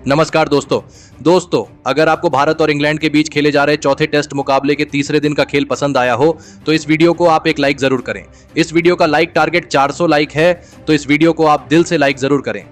नमस्कार दोस्तों अगर आपको भारत और इंग्लैंड के बीच खेले जा रहे चौथे टेस्ट मुकाबले के तीसरे दिन का खेल पसंद आया हो तो इस वीडियो को आप एक लाइक जरूर करें। इस वीडियो का लाइक टारगेट 400 लाइक है, तो इस वीडियो को आप दिल से लाइक जरूर करें।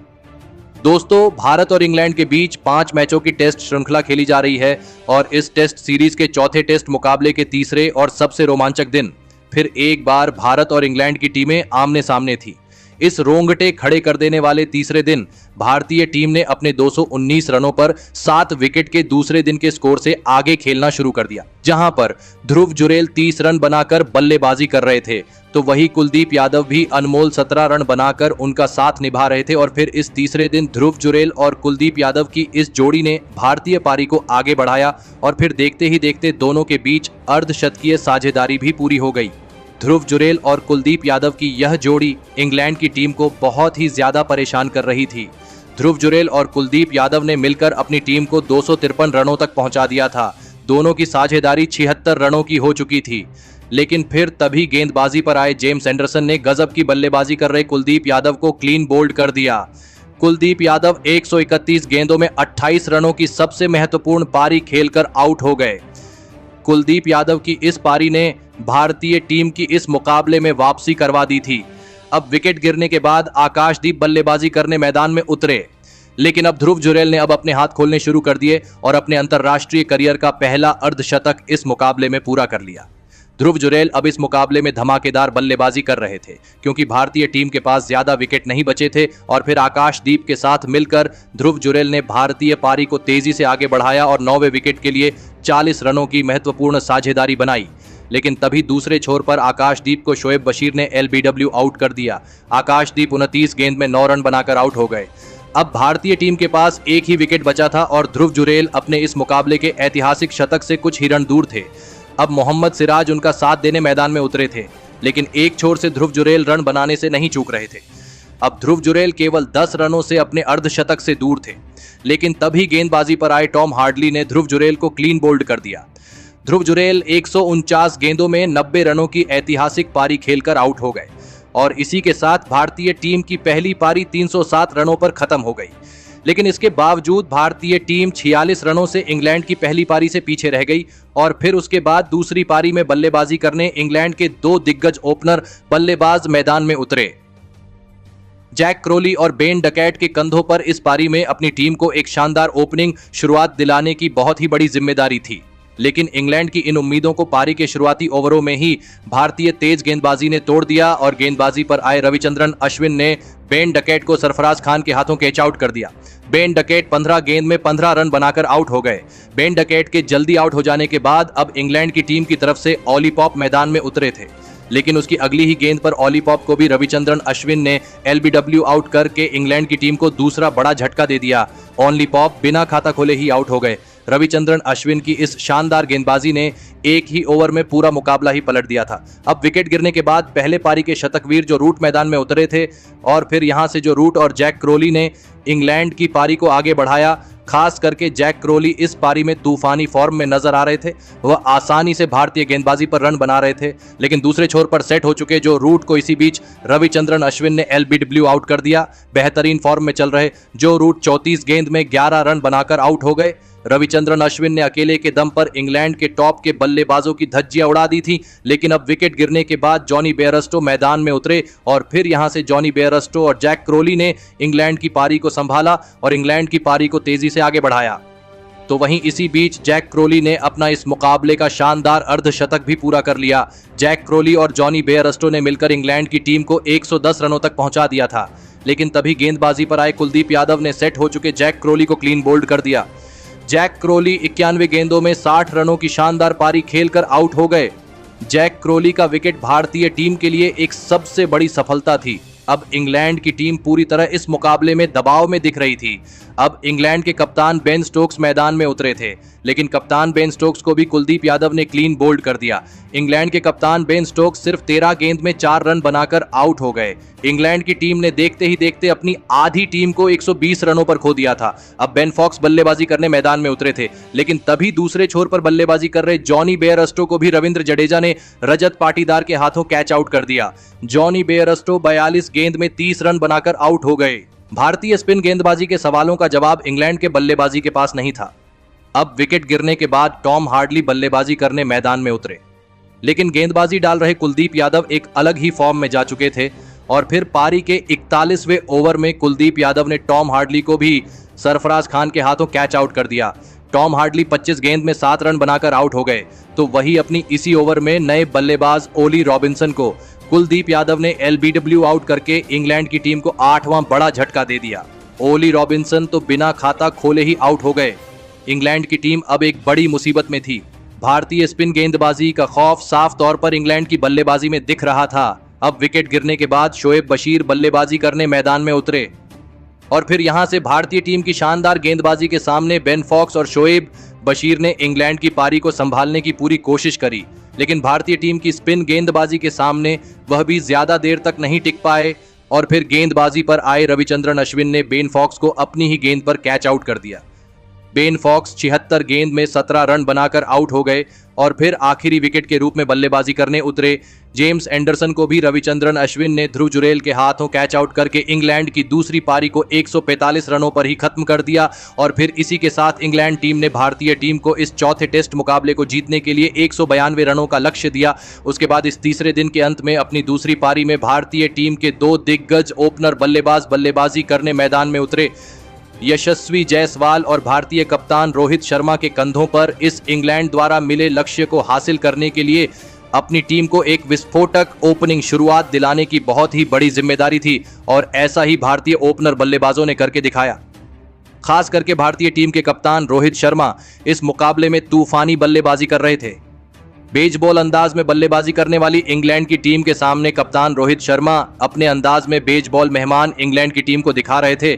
दोस्तों, भारत और इंग्लैंड के बीच 5 मैचों की टेस्ट श्रृंखला खेली जा रही है और इस टेस्ट सीरीज के चौथे टेस्ट मुकाबले के तीसरे और सबसे रोमांचक दिन फिर एक बार भारत और इंग्लैंड की टीमें आमने सामने थी। इस रोंगटे खड़े कर देने वाले तीसरे दिन भारतीय टीम ने अपने 219 रनों पर 7 विकेट के दूसरे दिन के स्कोर से आगे खेलना शुरू कर दिया। जहां पर ध्रुव जुरेल 30 रन बनाकर बल्लेबाजी कर रहे थे तो वही कुलदीप यादव भी अनमोल 17 रन बनाकर उनका साथ निभा रहे थे। और फिर इस तीसरे दिन ध्रुव जुरेल और कुलदीप यादव की इस जोड़ी ने भारतीय पारी को आगे बढ़ाया और फिर देखते ही देखते दोनों के बीच अर्धशतकीय साझेदारी भी पूरी हो गई। ध्रुव जुरेल और कुलदीप यादव की यह जोड़ी इंग्लैंड की टीम को बहुत ही ज्यादा परेशान कर रही थी। ध्रुव जुरेल और कुलदीप यादव ने मिलकर अपनी टीम को 253 रनों तक पहुंचा दिया था। दोनों की साझेदारी 76 रनों की हो चुकी थी, लेकिन फिर तभी गेंदबाजी पर आए जेम्स एंडरसन ने गजब की बल्लेबाजी कर रहे कुलदीप यादव को क्लीन बोल्ड कर दिया। कुलदीप यादव 131 गेंदों में 28 रनों की सबसे महत्वपूर्ण पारी खेलकर आउट हो गए। कुलदीप यादव की इस पारी ने भारतीय टीम की इस मुकाबले में वापसी करवा दी थी। अब विकेट गिरने के बाद आकाशदीप बल्लेबाजी करने मैदान में उतरे, लेकिन अब ध्रुव जुरेल ने अब अपने हाथ खोलने शुरू कर दिए और अपने अंतर्राष्ट्रीय करियर का पहला अर्धशतक इस मुकाबले में पूरा कर लिया। ध्रुव जुरेल अब इस मुकाबले में धमाकेदार बल्लेबाजी कर रहे थे क्योंकि भारतीय टीम के पास ज्यादा विकेट नहीं बचे थे और फिर आकाशदीप के साथ मिलकर ध्रुव जुरेल ने भारतीय पारी को तेजी से आगे बढ़ाया और 9वें विकेट के लिए 40 रनों की महत्वपूर्ण साझेदारी बनाई। लेकिन तभी दूसरे छोर पर आकाशदीप को शोएब बशीर ने एलबीडब्ल्यू आउट कर दिया। आकाशदीप 29 गेंद में 9 रन बनाकर आउट हो गए। अब भारतीय टीम के पास एक ही विकेट बचा था और ध्रुव जुरेल अपने इस मुकाबले के ऐतिहासिक शतक से कुछ ही रन दूर थे। अब मोहम्मद सिराज उनका साथ देने मैदान में उतरे थे, लेकिन एक छोर से ध्रुव जुरेल रन बनाने से नहीं चूक रहे थे। अब ध्रुव जुरेल केवल 10 रनों से अपने अर्धशतक से दूर थे, लेकिन तभी गेंदबाजी पर आए टॉम हार्डली ने ध्रुव जुरेल को क्लीन बोल्ड कर दिया। ध्रुव जुरेल 149 गेंदों में 90 रनों की ऐतिहासिक पारी खेलकर आउट हो गए और इसी के साथ भारतीय टीम की पहली पारी 307 रनों पर खत्म हो गई। लेकिन इसके बावजूद भारतीय टीम 46 रनों से इंग्लैंड की पहली पारी से पीछे रह गई और फिर उसके बाद दूसरी पारी में बल्लेबाजी करने इंग्लैंड के 2 दिग्गज ओपनर बल्लेबाज मैदान में उतरे। जैक क्रोली और बेन डकैट के कंधों पर इस पारी में अपनी टीम को एक शानदार ओपनिंग शुरुआत दिलाने की बहुत ही बड़ी जिम्मेदारी थी। लेकिन इंग्लैंड की इन उम्मीदों को पारी के शुरुआती ओवरों में ही भारतीय तेज गेंदबाजी ने तोड़ दिया और गेंदबाजी पर आए रविचंद्रन अश्विन ने बेन डकैट को सरफराज खान के हाथों कैच आउट कर दिया। बेन डकैट 15 गेंद में 15 रन बनाकर आउट हो गए। बेन डकैट के जल्दी आउट हो जाने के बाद अब इंग्लैंड की टीम की तरफ से ऑली पॉप मैदान में उतरे थे, लेकिन उसकी अगली ही गेंद पर ऑली पॉप को भी रविचंद्रन अश्विन ने एलबीडब्ल्यू आउट करके इंग्लैंड की टीम को दूसरा बड़ा झटका दे दिया। ऑली पॉप बिना खाता खोले ही आउट हो गए। रविचंद्रन अश्विन की इस शानदार गेंदबाजी ने एक ही ओवर में पूरा मुकाबला ही पलट दिया था। अब विकेट गिरने के बाद पहले पारी के शतकवीर जो रूट मैदान में उतरे थे और फिर यहां से जो रूट और जैक क्रोली ने इंग्लैंड की पारी को आगे बढ़ाया। खास करके जैक क्रोली इस पारी में तूफानी फॉर्म में नजर आ रहे थे। वह आसानी से भारतीय गेंदबाजी पर रन बना रहे थे, लेकिन दूसरे छोर पर सेट हो चुके जो रूट को इसी बीच रविचंद्रन अश्विन ने एलबीडब्ल्यू आउट कर दिया। बेहतरीन फॉर्म में चल रहे जो रूट 34 गेंद में 11 रन बनाकर आउट हो गए। रविचंद्रन अश्विन ने अकेले के दम पर इंग्लैंड के टॉप के बल्लेबाजों की धज्जियां उड़ा दी थी। लेकिन अब विकेट गिरने के बाद जॉनी बेयरस्टो मैदान में उतरे और फिर यहां से जॉनी बेयरस्टो और जैक क्रोली ने इंग्लैंड की पारी को संभाला और इंग्लैंड की पारी को तेजी से आगे बढ़ाया। तो वहीं इसी बीच जैक क्रोली ने अपना इस मुकाबले का शानदार अर्धशतक भी पूरा कर लिया। जैक क्रोली और जॉनी बेयरस्टो ने मिलकर इंग्लैंड की टीम को 110 रनों तक पहुंचा दिया था, लेकिन तभी गेंदबाजी पर आए कुलदीप यादव ने सेट हो चुके जैक क्रोली को क्लीन बोल्ड कर दिया। जैक क्रोली 91 गेंदों में 60 रनों की शानदार पारी खेलकर आउट हो गए। जैक क्रोली का विकेट भारतीय टीम के लिए एक सबसे बड़ी सफलता थी। अब इंग्लैंड की टीम पूरी तरह इस मुकाबले में दबाव में दिख रही थी। अब इंग्लैंड के कप्तान बेन स्टोक्स मैदान में उतरे थे, लेकिन कप्तान बेन स्टोक्स को भी कुलदीप यादव ने क्लीन बोल्ड कर दिया। इंग्लैंड के कप्तान बेन स्टोक्स सिर्फ 13 गेंद में 4 रन बनाकर आउट हो गए। इंग्लैंड की टीम ने देखते ही देखते अपनी आधी टीम को 120 रनों पर खो दिया था। अब बेन फॉक्स बल्लेबाजी करने मैदान में उतरे थे, लेकिन तभी दूसरे छोर पर बल्लेबाजी कर रहे जॉनी बेयरस्टो को भी रविंद्र जडेजा ने रजत पाटीदार के हाथों कैच आउट कर दिया। जॉनी बेयरस्टो 42 गेंद में 30 रन बनाकर आउट हो गए। भारतीय स्पिन गेंदबाजी के सवालों का जवाब इंग्लैंड के बल्लेबाजी के पास नहीं था। अब विकेट गिरने के बाद टॉम हार्डली बल्लेबाजी करने मैदान में उतरे, लेकिन गेंदबाजी डाल रहे कुलदीप यादव एक अलग ही फॉर्म में जा चुके थे और फिर पारी के 41वें ओवर में कुलदीप यादव ने टॉम हार्डली को भी सरफराज खान के हाथों कैच आउट कर दिया। टॉम हार्डली 25 गेंद में 7 रन बनाकर आउट हो गए, तो वही अपनी इसी ओवर में नए बल्लेबाज ओली रॉबिन्सन को कुलदीप यादव ने एलबीडब्ल्यू आउट करके इंग्लैंड की टीम को 8वां बड़ा झटका दे दिया। ओली रॉबिन्सन तो बिना खाता खोले ही आउट हो गए। इंग्लैंड की टीम अब एक बड़ी मुसीबत में थी। भारतीय स्पिन गेंदबाजी का खौफ साफ तौर पर इंग्लैंड की बल्लेबाजी में दिख रहा था। अब विकेट गिरने के बाद शोएब बशीर बल्लेबाजी करने मैदान में उतरे और फिर यहां से भारतीय टीम की शानदार गेंदबाजी के सामने बेन फॉक्स और शोएब बशीर ने इंग्लैंड की पारी को संभालने की पूरी कोशिश करी, लेकिन भारतीय टीम की स्पिन गेंदबाजी के सामने वह भी ज्यादा देर तक नहीं टिक पाए और फिर गेंदबाजी पर आए रविचंद्रन अश्विन ने बेन फॉक्स को अपनी ही गेंद पर कैच आउट कर दिया। बेन फॉक्स 76 गेंद में 17 रन बनाकर आउट हो गए और फिर आखिरी विकेट के रूप में बल्लेबाजी करने उतरे जेम्स एंडरसन को भी रविचंद्रन अश्विन ने ध्रुव जुरेल के हाथों कैच आउट करके इंग्लैंड की दूसरी पारी को 145 रनों पर ही खत्म कर दिया। और फिर इसी के साथ इंग्लैंड टीम ने भारतीय टीम को इस चौथे टेस्ट मुकाबले को जीतने के लिए 192 रनों का लक्ष्य दिया। उसके बाद इस तीसरे दिन के अंत में अपनी दूसरी पारी में भारतीय टीम के 2 दिग्गज ओपनर बल्लेबाज बल्लेबाजी करने मैदान में उतरे। यशस्वी जायसवाल और भारतीय कप्तान रोहित शर्मा के कंधों पर इस इंग्लैंड द्वारा मिले लक्ष्य को हासिल करने के लिए अपनी टीम को एक विस्फोटक ओपनिंग शुरुआत दिलाने की बहुत ही बड़ी जिम्मेदारी थी और ऐसा ही भारतीय ओपनर बल्लेबाजों ने करके दिखाया। खास करके भारतीय टीम के कप्तान रोहित शर्मा इस मुकाबले में तूफानी बल्लेबाजी कर रहे थे। बेसबॉल अंदाज में बल्लेबाजी करने वाली इंग्लैंड की टीम के सामने कप्तान रोहित शर्मा अपने अंदाज में बेसबॉल मेहमान इंग्लैंड की टीम को दिखा रहे थे।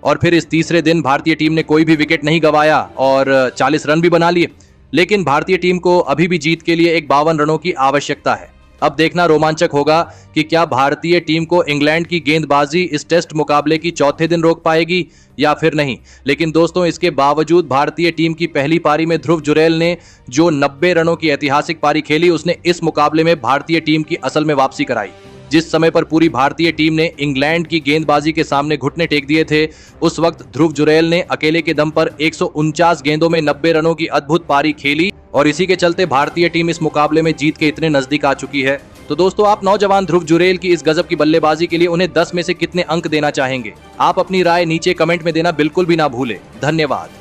और फिर इस तीसरे दिन भारतीय टीम ने कोई भी विकेट नहीं गंवाया और 40 रन भी बना लिए, लेकिन भारतीय टीम को अभी भी जीत के लिए एक 52 रनों की आवश्यकता है। अब देखना रोमांचक होगा कि क्या भारतीय टीम को इंग्लैंड की गेंदबाजी इस टेस्ट मुकाबले की चौथे दिन रोक पाएगी या फिर नहीं। लेकिन दोस्तों, इसके बावजूद भारतीय टीम की पहली पारी में ध्रुव जुरेल ने जो 90 रनों की ऐतिहासिक पारी खेली, उसने इस मुकाबले में भारतीय टीम की असल में वापसी कराई। जिस समय पर पूरी भारतीय टीम ने इंग्लैंड की गेंदबाजी के सामने घुटने टेक दिए थे, उस वक्त ध्रुव जुरेल ने अकेले के दम पर 149 गेंदों में 90 रनों की अद्भुत पारी खेली और इसी के चलते भारतीय टीम इस मुकाबले में जीत के इतने नजदीक आ चुकी है। तो दोस्तों, आप नौजवान ध्रुव जुरेल की इस गजब की बल्लेबाजी के लिए उन्हें 10 में से कितने अंक देना चाहेंगे? आप अपनी राय नीचे कमेंट में देना बिल्कुल भी ना भूलें। धन्यवाद।